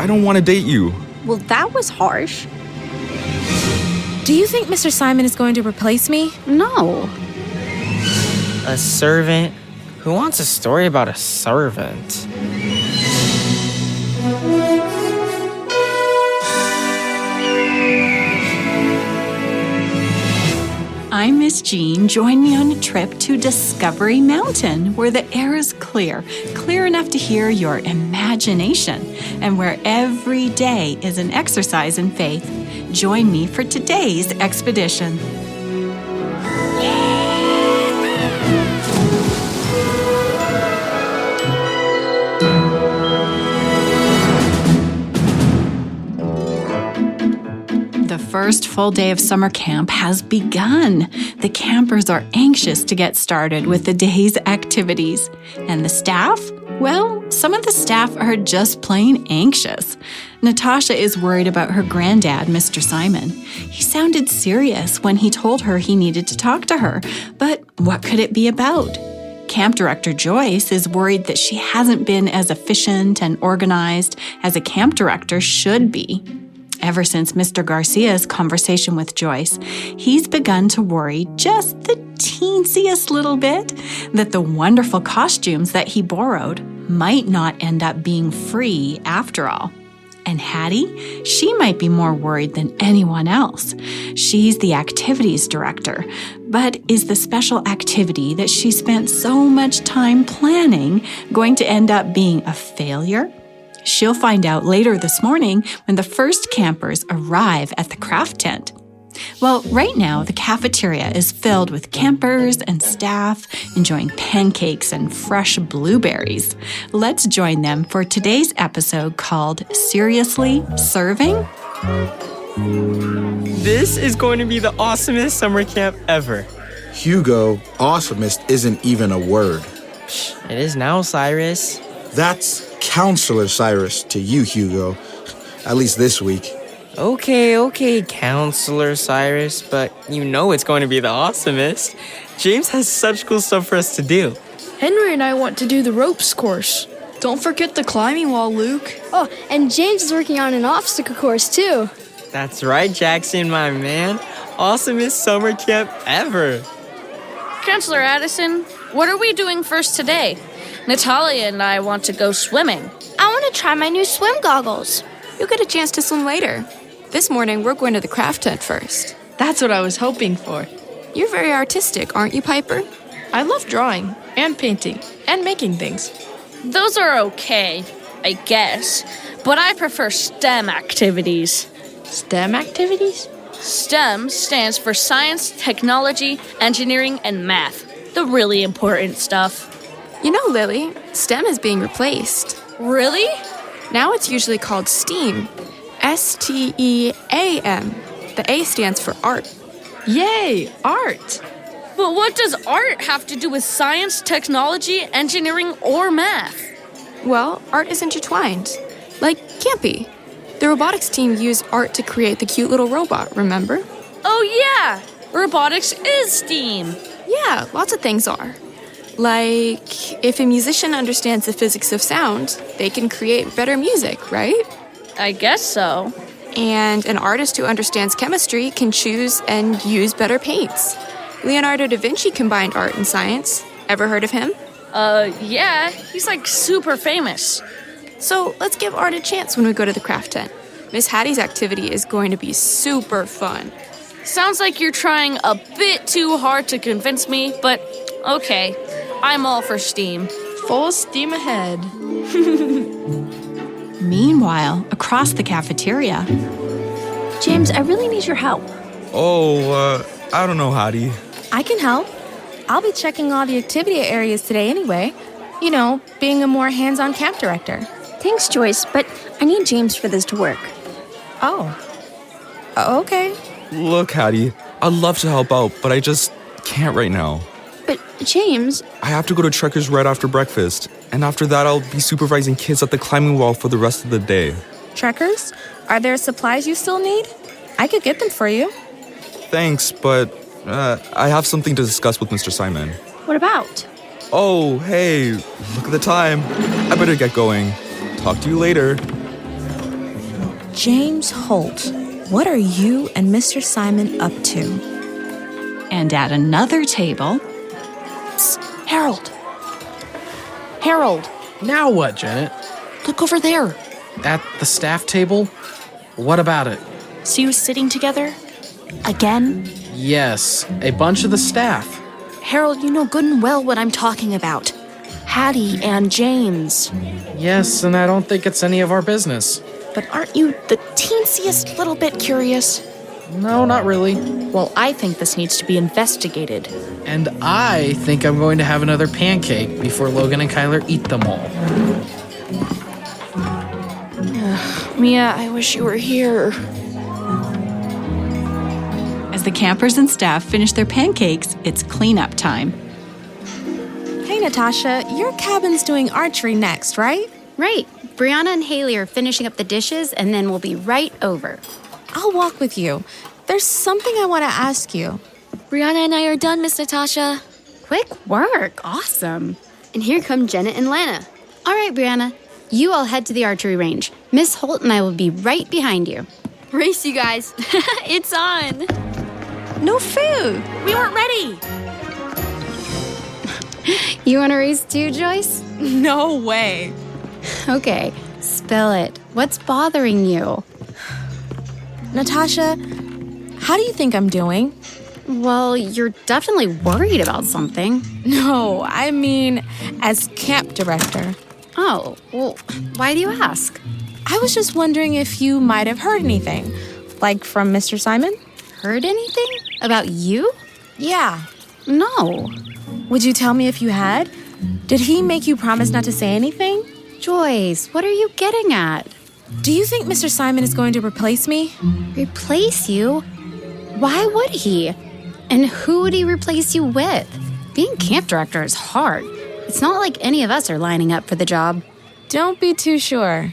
I don't want to date you. Well, that was harsh. Do you think Mr. Simon is going to replace me? No. A servant? Who wants a story about a servant? I'm Miss Jean. Join me on a trip to Discovery Mountain, where the air is clear enough to hear your imagination, and where every day is an exercise in faith. Join me for today's expedition. The first full day of summer camp has begun. The campers are anxious to get started with the day's activities. And the staff? Well, some of the staff are just plain anxious. Natasha is worried about her granddad, Mr. Simon. He sounded serious when he told her he needed to talk to her, but what could it be about? Camp Director Joyce is worried that she hasn't been as efficient and organized as a camp director should be. Ever since Mr. Garcia's conversation with Joyce, he's begun to worry just the teensiest little bit that the wonderful costumes that he borrowed might not end up being free after all. And Hattie, she might be more worried than anyone else. She's the activities director, but is the special activity that she spent so much time planning going to end up being a failure? She'll find out later this morning when the first campers arrive at the craft tent. Well, right now, the cafeteria is filled with campers and staff enjoying pancakes and fresh blueberries. Let's join them for today's episode called Seriously Serving? This is going to be the awesomest summer camp ever. Hugo, awesomest isn't even a word. It is now, Cyrus. That's Counselor Cyrus to you, Hugo. At least this week. Okay, Counselor Cyrus, but you know it's going to be the awesomest. James has such cool stuff for us to do. Henry and I want to do the ropes course. Don't forget the climbing wall, Luke. Oh, and James is working on an obstacle course, too. That's right, Jackson, my man. Awesomest summer camp ever. Counselor Addison, what are we doing first today? Natalia and I want to go swimming. I want to try my new swim goggles. You'll get a chance to swim later. This morning, we're going to the craft tent first. That's what I was hoping for. You're very artistic, aren't you, Piper? I love drawing and painting and making things. Those are okay, I guess, but I prefer STEM activities. STEM activities? STEM stands for science, technology, engineering, and math. The really important stuff. You know, Lily, STEM is being replaced. Really? Now it's usually called STEAM. STEAM. The A stands for art. Yay, art! But what does art have to do with science, technology, engineering, or math? Well, art is intertwined. Like Campy. The robotics team used art to create the cute little robot, remember? Oh yeah! Robotics is STEAM. Yeah, lots of things are. Like, if a musician understands the physics of sound, they can create better music, right? I guess so. And an artist who understands chemistry can choose and use better paints. Leonardo da Vinci combined art and science. Ever heard of him? Yeah, he's like super famous. So let's give art a chance when we go to the craft tent. Miss Hattie's activity is going to be super fun. Sounds like you're trying a bit too hard to convince me, but okay. I'm all for STEAM. Full steam ahead. Meanwhile, across the cafeteria, James, I really need your help. I don't know, Hattie. I can help. I'll be checking all the activity areas today anyway. You know, being a more hands-on camp director. Thanks, Joyce, but I need James for this to work. Oh. Okay. Look, Hattie, I'd love to help out, but I just can't right now. But, James... I have to go to Trekkers right after breakfast, and after that I'll be supervising kids at the climbing wall for the rest of the day. Trekkers? Are there supplies you still need? I could get them for you. Thanks, but I have something to discuss with Mr. Simon. What about? Oh, hey, look at the time. I better get going. Talk to you later. James Holt, what are you and Mr. Simon up to? And at another table, Harold. Harold, Now what, Janet? look over there. At the staff table? What about it? See you sitting together? Again? Yes, a bunch of the staff. Harold, you know good and well what I'm talking about. Hattie and James. Yes, and I don't think it's any of our business. But aren't you the teensiest little bit curious? No, not really. Well, I think this needs to be investigated. And I think I'm going to have another pancake before Logan and Kyler eat them all. Mia, I wish you were here. as the campers and staff finish their pancakes, it's cleanup time. Hey, Natasha, your cabin's doing archery next, right? Right. Brianna and Haley are finishing up the dishes, and then we'll be right over. I'll walk with you. There's something I want to ask you. Brianna and I are done, Miss Natasha. Quick work. Awesome. And here come Jenna and Lana. All right, Brianna. You all head to the archery range. Miss Holt and I will be right behind you. Race, you guys. It's on. No food. We weren't ready. You want to race too, Joyce? No way. Okay, spill it. What's bothering you? Natasha, how do you think I'm doing? Well, you're definitely worried about something. No, I mean as camp director. Oh, well, why do you ask? I was just wondering if you might have heard anything. Like from Mr. Simon? Heard anything? About you? Yeah. No. Would you tell me if you had? Did he make you promise not to say anything? Joyce, what are you getting at? Do you think Mr. Simon is going to replace me? Replace you? Why would he? And who would he replace you with? Being camp director is hard. It's not like any of us are lining up for the job. Don't be too sure.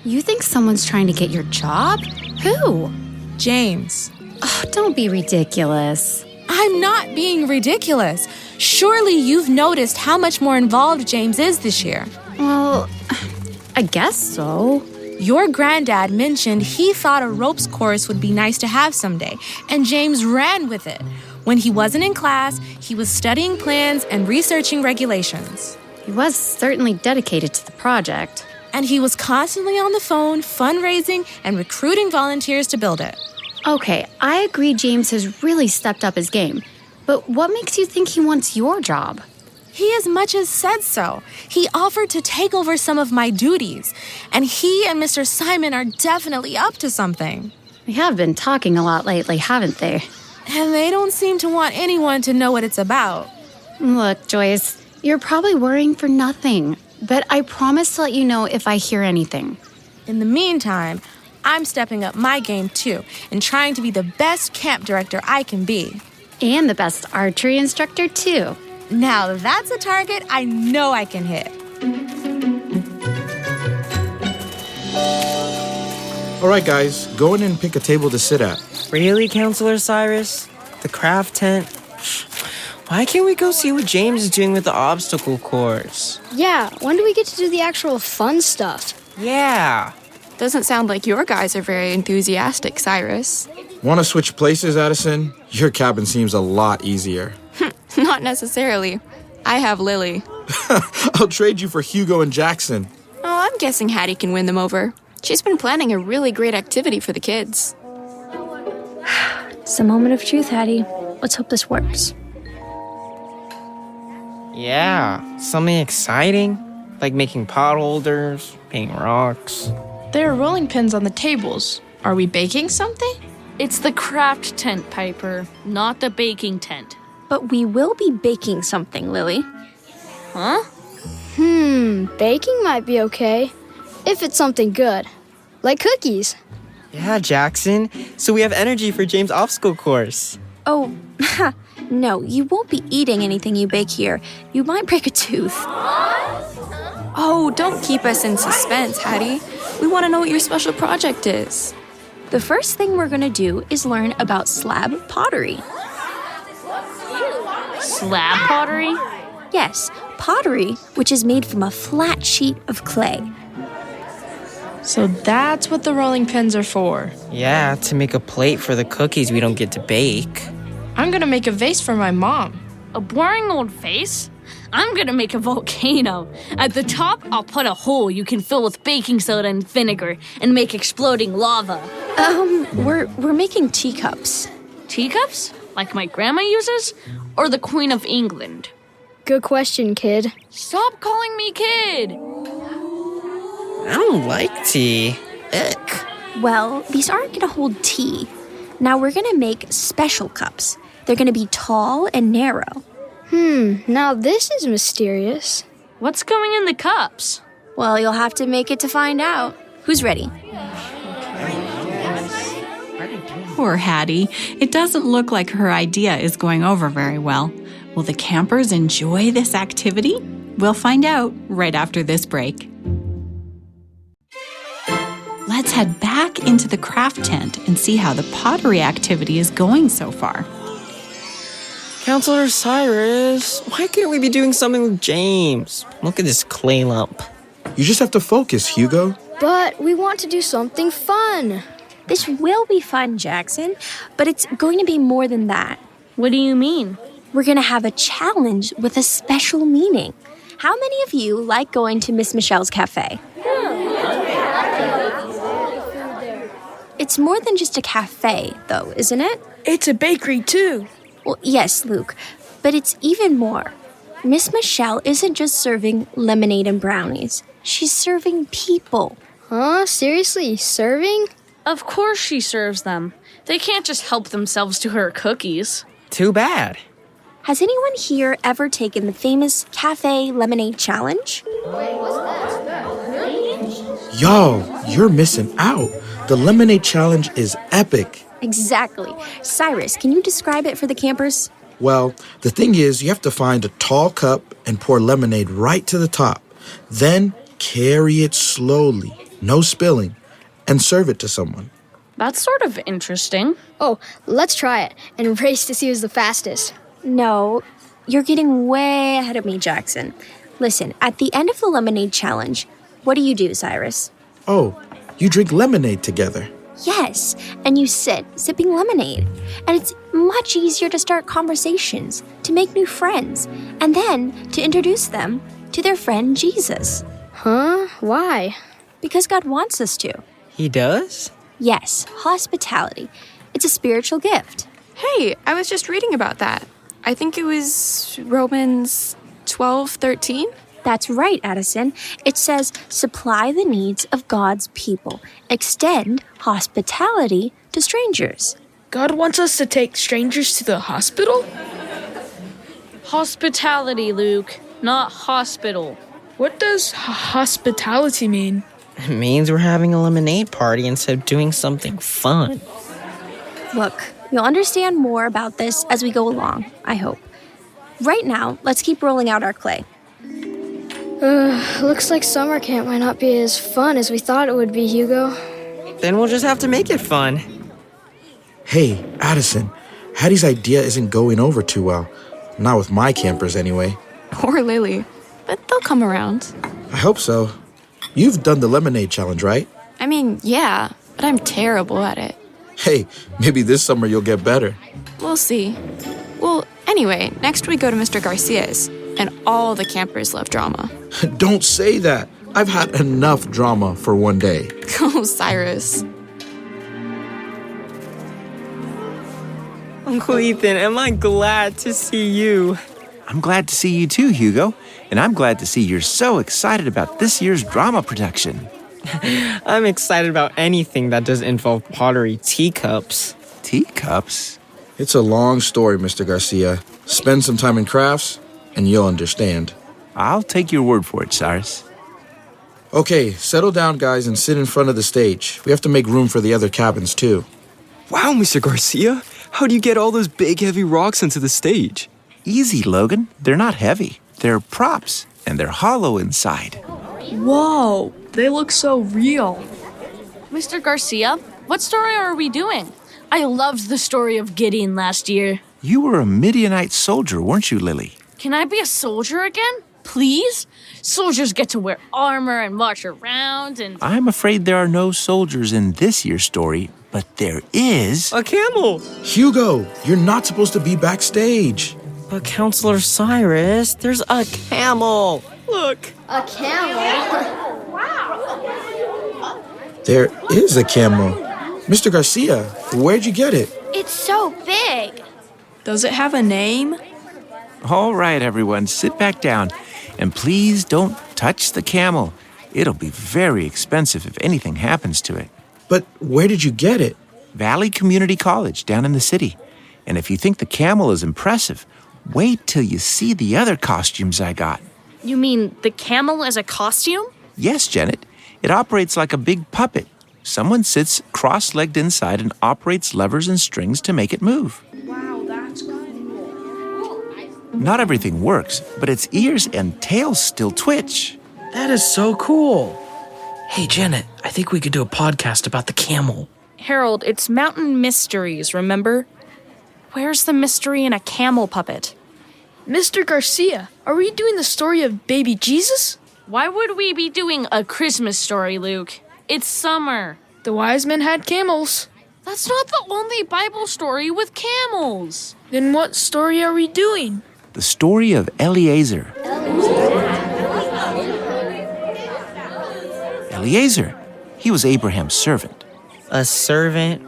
You think someone's trying to get your job? Who? James. Oh, don't be ridiculous. I'm not being ridiculous. Surely you've noticed how much more involved James is this year. Well, I guess so. Your granddad mentioned he thought a ropes course would be nice to have someday, and James ran with it. When he wasn't in class, he was studying plans and researching regulations. He was certainly dedicated to the project. And he was constantly on the phone, fundraising and recruiting volunteers to build it. Okay, I agree James has really stepped up his game. But what makes you think he wants your job? He as much as said so. He offered to take over some of my duties. And he and Mr. Simon are definitely up to something. They have been talking a lot lately, haven't they? And they don't seem to want anyone to know what it's about. Look, Joyce, you're probably worrying for nothing. But I promise to let you know if I hear anything. In the meantime, I'm stepping up my game too and trying to be the best camp director I can be. And the best archery instructor too. Now that's a target I know I can hit. All right, guys, go in and pick a table to sit at. Really, Counselor Cyrus? The craft tent? Why can't we go see what James is doing with the obstacle course? Yeah, when do we get to do the actual fun stuff? Yeah. Doesn't sound like your guys are very enthusiastic, Cyrus. Want to switch places, Addison? Your cabin seems a lot easier. Not necessarily. I have Lily. I'll trade you for Hugo and Jackson. Oh, I'm guessing Hattie can win them over. She's been planning a really great activity for the kids. It's a moment of truth, Hattie. Let's hope this works. Yeah, something exciting. Like making pot holders, painting rocks. There are rolling pins on the tables. Are we baking something? It's the craft tent, Piper, not the baking tent. But we will be baking something, Lily. Huh? Baking might be okay. If it's something good. Like cookies. Yeah, Jackson. So we have energy for James' obstacle course. Oh, no, you won't be eating anything you bake here. You might break a tooth. Oh, don't keep us in suspense, Hattie. We want to know what your special project is. The first thing we're going to do is learn about slab pottery. Slab pottery? Yes, pottery, which is made from a flat sheet of clay. So that's what the rolling pins are for. Yeah, to make a plate for the cookies we don't get to bake. I'm gonna make a vase for my mom. A boring old vase? I'm gonna make a volcano. At the top, I'll put a hole you can fill with baking soda and vinegar and make exploding lava. We're making teacups. Teacups? Like my grandma uses? Or the Queen of England? Good question, kid. Stop calling me kid! I don't like tea. Ick. Well, these aren't gonna hold tea. Now we're gonna make special cups. They're gonna be tall and narrow. Now this is mysterious. What's going in the cups? Well, you'll have to make it to find out. Who's ready? Poor Hattie. It doesn't look like her idea is going over very well. Will the campers enjoy this activity? We'll find out right after this break. Let's head back into the craft tent and see how the pottery activity is going so far. Counselor Cyrus, why can't we be doing something with James? Look at this clay lump. You just have to focus, Hugo. But we want to do something fun. This will be fun, Jackson, but it's going to be more than that. What do you mean? We're going to have a challenge with a special meaning. How many of you like going to Miss Michelle's cafe? It's more than just a cafe, though, isn't it? It's a bakery, too. Well, yes, Luke, but it's even more. Miss Michelle isn't just serving lemonade and brownies. She's serving people. Huh? Seriously? Serving? Of course she serves them. They can't just help themselves to her cookies. Too bad. Has anyone here ever taken the famous Cafe Lemonade Challenge? Y'all, you're missing out. The lemonade challenge is epic. Exactly. Cyrus, can you describe it for the campers? Well, the thing is, you have to find a tall cup and pour lemonade right to the top. Then carry it slowly, no spilling, and serve it to someone. That's sort of interesting. Oh, let's try it and race to see who's the fastest. No, you're getting way ahead of me, Jackson. Listen, at the end of the lemonade challenge, what do you do, Cyrus? Oh, you drink lemonade together. Yes, and you sit sipping lemonade. And it's much easier to start conversations, to make new friends, and then to introduce them to their friend Jesus. Huh? Why? Because God wants us to. He does? Yes, hospitality. It's a spiritual gift. Hey, I was just reading about that. I think it was Romans 12:13. That's right, Addison. It says, supply the needs of God's people. Extend hospitality to strangers. God wants us to take strangers to the hospital? Hospitality, Luke, not hospital. What does hospitality mean? It means we're having a lemonade party instead of doing something fun. Look, you'll understand more about this as we go along, I hope. Right now, let's keep rolling out our clay. Looks like summer camp might not be as fun as we thought it would be, Hugo. Then we'll just have to make it fun. Hey, Addison, Hattie's idea isn't going over too well. Not with my campers, anyway. Or Lily. But they'll come around. I hope so. You've done the lemonade challenge, right? I mean, yeah, but I'm terrible at it. Hey, maybe this summer you'll get better. We'll see. Well, anyway, next we go to Mr. Garcia's, and all the campers love drama. Don't say that. I've had enough drama for one day. Oh, Cyrus. Uncle Ethan, am I glad to see you? I'm glad to see you too, Hugo. And I'm glad to see you're so excited about this year's drama production. I'm excited about anything that does involve pottery teacups. Teacups? It's a long story, Mr. Garcia. Spend some time in crafts, and you'll understand. I'll take your word for it, Cyrus. Okay, settle down, guys, and sit in front of the stage. We have to make room for the other cabins, too. Wow, Mr. Garcia. How do you get all those big, heavy rocks into the stage? Easy, Logan. They're not heavy. They're props, and they're hollow inside. Whoa, they look so real. Mr. Garcia, what story are we doing? I loved the story of Gideon last year. You were a Midianite soldier, weren't you, Lily? Can I be a soldier again? please? Soldiers get to wear armor and march around and... I'm afraid there are no soldiers in this year's story, but there is... A camel! Hugo, you're not supposed to be backstage. But Counselor Cyrus, there's a camel! Look! A camel? There is a camel. Mr. Garcia, where'd you get it? It's so big. Does it have a name? All right, everyone, sit back down. And please don't touch the camel. It'll be very expensive if anything happens to it. But where did you get it? Valley Community College down in the city. And if you think the camel is impressive, wait till you see the other costumes I got. You mean the camel as a costume? Yes, Janet. It operates like a big puppet. Someone sits cross-legged inside and operates levers and strings to make it move. Wow, that's cool. Not everything works, but its ears and tail still twitch. That is so cool. Hey, Janet, I think we could do a podcast about the camel. Harold, it's Mountain Mysteries, remember? Where's the mystery in a camel puppet? Mr. Garcia, are we doing the story of baby Jesus? Why would we be doing a Christmas story, Luke? It's summer. The wise men had camels. That's not the only Bible story with camels. Then what story are we doing? The story of Eliezer. Eliezer, he was Abraham's servant. A servant?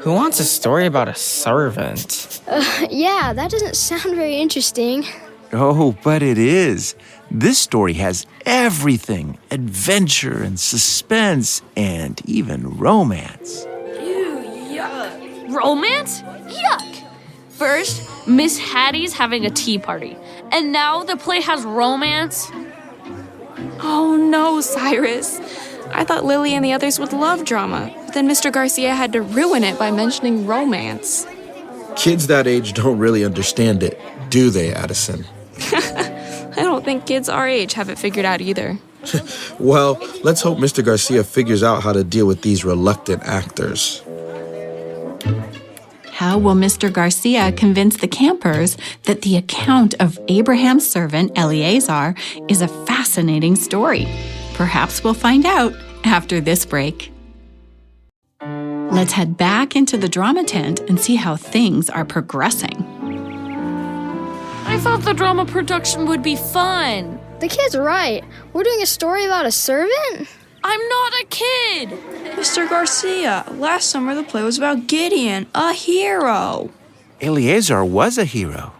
Who wants a story about a servant? Yeah, that doesn't sound very interesting. Oh, but it is. This story has everything. Adventure and suspense and even romance. Romance? Yuck! First, Miss Hattie's having a tea party, and now the play has romance? Oh no, Cyrus. I thought Lily and the others would love drama. But then Mr. Garcia had to ruin it by mentioning romance. Kids that age don't really understand it, do they, Addison? I don't think kids our age have it figured out either. Well, let's hope Mr. Garcia figures out how to deal with these reluctant actors. How will Mr. Garcia convince the campers that the account of Abraham's servant Eliezer is a fascinating story? Perhaps we'll find out after this break. Let's head back into the drama tent and see how things are progressing. I thought the drama production would be fun. The kid's right. We're doing a story about a servant? I'm not a kid. Mr. Garcia, last summer the play was about Gideon, a hero. Eliezer was a hero.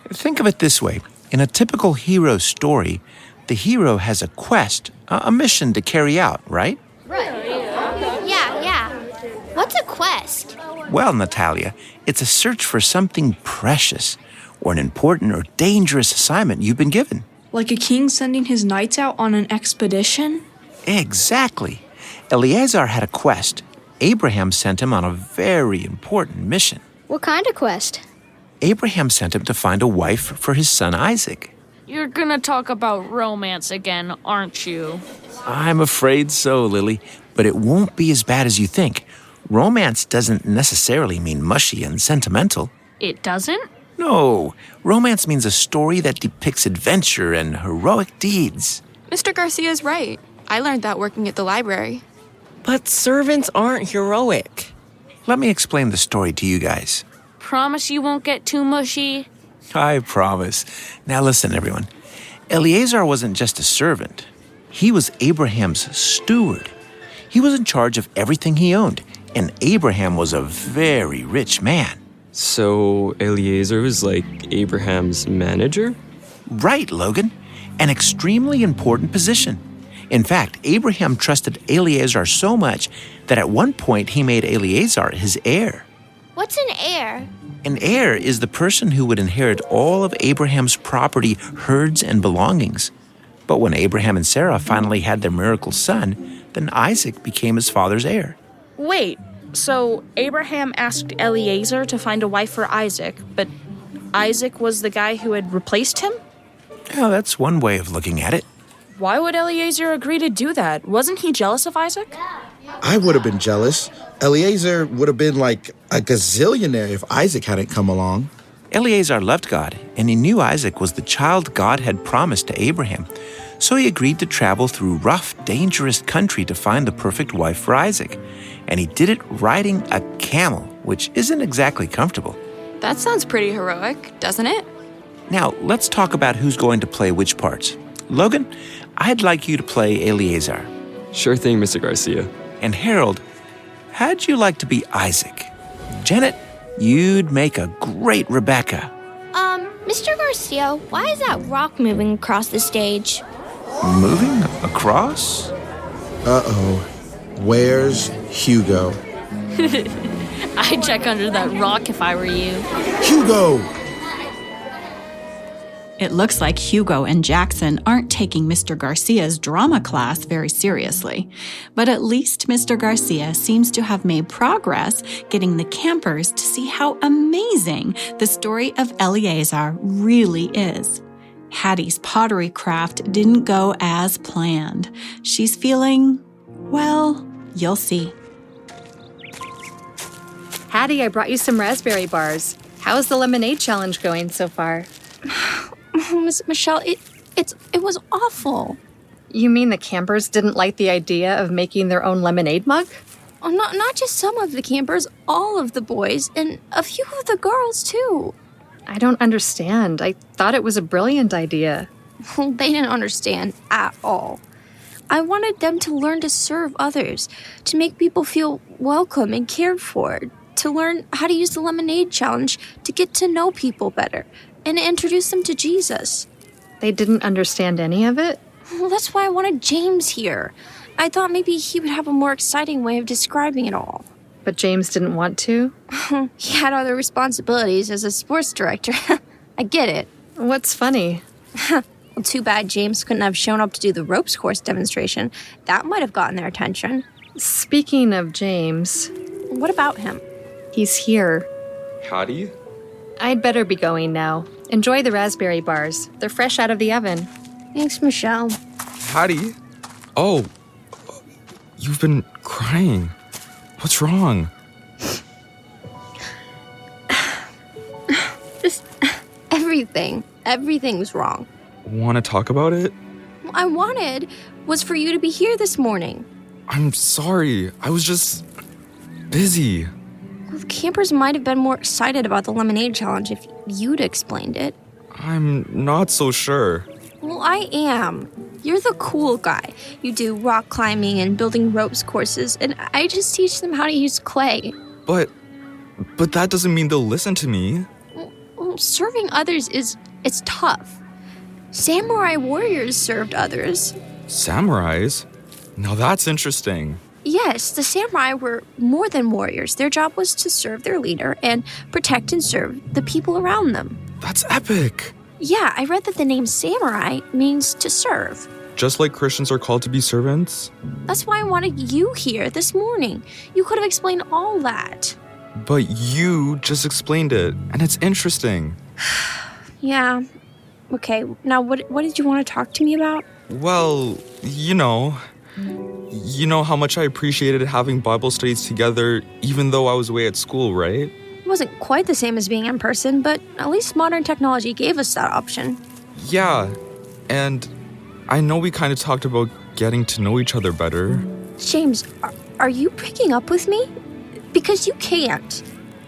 Think of it this way. In a typical hero story, the hero has a quest, a mission to carry out, right? Right. Yeah. What's a quest? Well, Natalia, it's a search for something precious or an important or dangerous assignment you've been given. Like a king sending his knights out on an expedition? Exactly. Eliezer had a quest. Abraham sent him on a very important mission. What kind of quest? Abraham sent him to find a wife for his son Isaac. You're gonna talk about romance again, aren't you? I'm afraid so, Lily, but it won't be as bad as you think. Romance doesn't necessarily mean mushy and sentimental. It doesn't? No, romance means a story that depicts adventure and heroic deeds. Mr. Garcia's right. I learned that working at the library. But servants aren't heroic. Let me explain the story to you guys. Promise you won't get too mushy? I promise. Now listen, everyone. Eliezer wasn't just a servant. He was Abraham's steward. He was in charge of everything he owned, and Abraham was a very rich man. So Eliezer was like Abraham's manager? Right, Logan. An extremely important position. In fact, Abraham trusted Eliezer so much that at one point he made Eliezer his heir. What's an heir? An heir is the person who would inherit all of Abraham's property, herds, and belongings. But when Abraham and Sarah finally had their miracle son, then Isaac became his father's heir. Wait, so Abraham asked Eliezer to find a wife for Isaac, but Isaac was the guy who had replaced him? Yeah, that's one way of looking at it. Why would Eliezer agree to do that? Wasn't he jealous of Isaac? I would have been jealous. Eliezer would have been like a gazillionaire if Isaac hadn't come along. Eleazar loved God, and he knew Isaac was the child God had promised to Abraham. So he agreed to travel through rough, dangerous country to find the perfect wife for Isaac. And he did it riding a camel, which isn't exactly comfortable. That sounds pretty heroic, doesn't it? Now, let's talk about who's going to play which parts. Logan, I'd like you to play Eleazar. Sure thing, Mr. Garcia. And Harold, how'd you like to be Isaac? Janet, you'd make a great Rebecca. Mr. Garcia, why is that rock moving across the stage? Moving across? Uh-oh. Where's Hugo? I'd check under that rock if I were you. Hugo! It looks like Hugo and Jackson aren't taking Mr. Garcia's drama class very seriously. But at least Mr. Garcia seems to have made progress getting the campers to see how amazing the story of Eleazar really is. Hattie's pottery craft didn't go as planned. She's feeling, well, you'll see. Hattie, I brought you some raspberry bars. How's the lemonade challenge going so far? Miss Michelle, it was awful. You mean the campers didn't like the idea of making their own lemonade mug? Oh, not just some of the campers, all of the boys, and a few of the girls, too. I don't understand. I thought it was a brilliant idea. They didn't understand at all. I wanted them to learn to serve others, to make people feel welcome and cared for, to learn how to use the lemonade challenge to get to know people better, and introduce them to Jesus. They didn't understand any of it? Well, that's why I wanted James here. I thought maybe he would have a more exciting way of describing it all. But James didn't want to? He had other responsibilities as a sports director. I get it. What's funny? Well, too bad James couldn't have shown up to do the ropes course demonstration. That might have gotten their attention. Speaking of James... What about him? He's here. Hattie? I'd better be going now. Enjoy the raspberry bars. They're fresh out of the oven. Thanks, Michelle. Hattie? Oh, you've been crying. What's wrong? Just everything. Everything's wrong. Want to talk about it? What I wanted was for you to be here this morning. I'm sorry. I was just busy. Well, the campers might have been more excited about the lemonade challenge if you'd explained it. I'm not so sure. Well, I am. You're the cool guy. You do rock climbing and building ropes courses, and I just teach them how to use clay. But that doesn't mean they'll listen to me. Well, serving others it's tough. Samurai warriors served others. Samurais? Now that's interesting. Yes, the samurai were more than warriors. Their job was to serve their leader and protect and serve the people around them. That's epic. Yeah, I read that the name samurai means to serve. Just like Christians are called to be servants? That's why I wanted you here this morning. You could have explained all that. But you just explained it, and it's interesting. Yeah. Okay, now what did you want to talk to me about? Well, you know how much I appreciated having Bible studies together even though I was away at school, right? It wasn't quite the same as being in person, but at least modern technology gave us that option. Yeah, and I know we kind of talked about getting to know each other better. James, are you breaking up with me? Because you can't.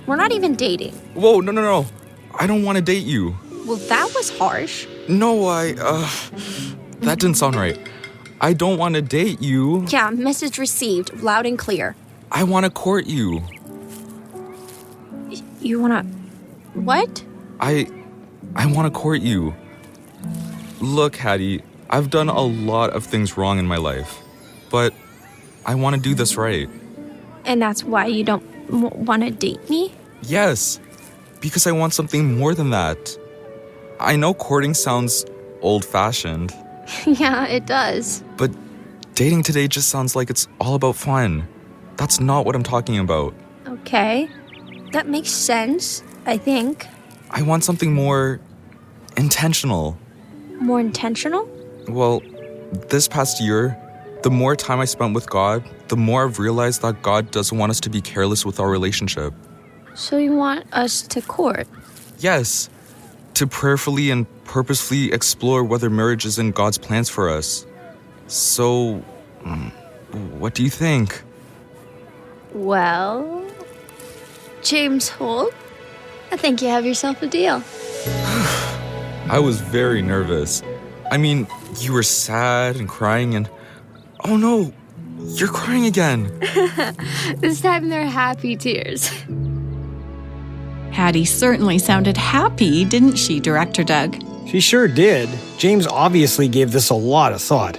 We're not even dating. Whoa, no. I don't want to date you. Well, that was harsh. No, that didn't sound right. I don't want to date you. Yeah, message received, loud and clear. I want to court you. You wanna... What? I want to court you. Look, Hattie, I've done a lot of things wrong in my life, but I want to do this right. And that's why you don't want to date me? Yes, because I want something more than that. I know courting sounds old-fashioned. Yeah, it does. But dating today just sounds like it's all about fun. That's not what I'm talking about. Okay. That makes sense, I think. I want something more intentional. More intentional? Well, this past year, the more time I spent with God, the more I've realized that God doesn't want us to be careless with our relationship. So you want us to court? Yes, to prayerfully and purposefully explore whether marriage is in God's plans for us. So, what do you think? Well, James Holt, I think you have yourself a deal. I was very nervous. I mean, you were sad and crying and... Oh no, you're crying again. This time they're happy tears. Hattie certainly sounded happy, didn't she, Director Doug? She sure did. James obviously gave this a lot of thought.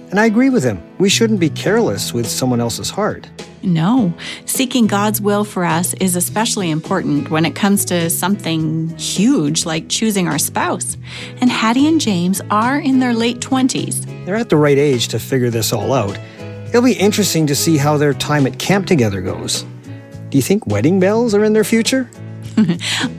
And I agree with him. We shouldn't be careless with someone else's heart. No, seeking God's will for us is especially important when it comes to something huge like choosing our spouse. And Hattie and James are in their late 20s. They're at the right age to figure this all out. It'll be interesting to see how their time at camp together goes. Do you think wedding bells are in their future?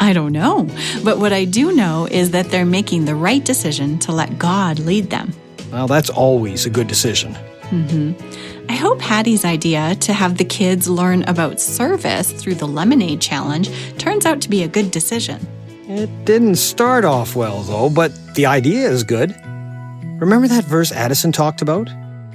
I don't know, but what I do know is that they're making the right decision to let God lead them. Well, that's always a good decision. I hope Hattie's idea to have the kids learn about service through the Lemonade Challenge turns out to be a good decision. It didn't start off well, though, but the idea is good. Remember that verse Addison talked about?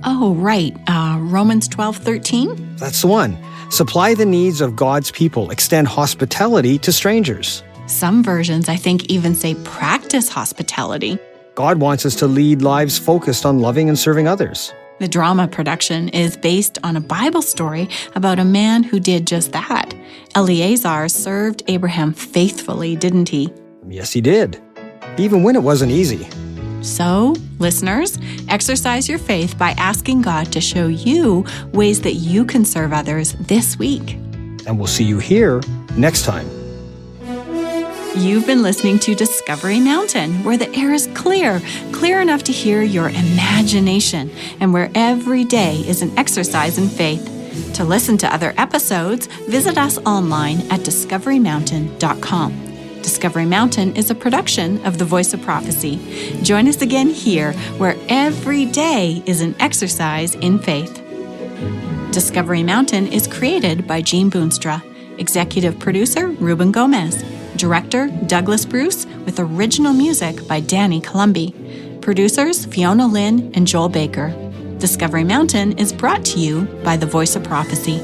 Oh, right. Romans 12:13? That's the one. Supply the needs of God's people. Extend hospitality to strangers. Some versions, I think, even say practice hospitality. God wants us to lead lives focused on loving and serving others. The drama production is based on a Bible story about a man who did just that. Eleazar served Abraham faithfully, didn't he? Yes, he did. Even when it wasn't easy. So, listeners, exercise your faith by asking God to show you ways that you can serve others this week. And we'll see you here next time. You've been listening to Discovery Mountain, where the air is clear enough to hear your imagination, and where every day is an exercise in faith. To listen to other episodes, visit us online at discoverymountain.com. Discovery Mountain is a production of The Voice of Prophecy. Join us again here, where every day is an exercise in faith. Discovery Mountain is created by Jean Boonstra. Executive producer, Ruben Gomez. Director, Douglas Bruce, with original music by Danny Columbi. Producers, Fiona Lynn and Joel Baker. Discovery Mountain is brought to you by The Voice of Prophecy.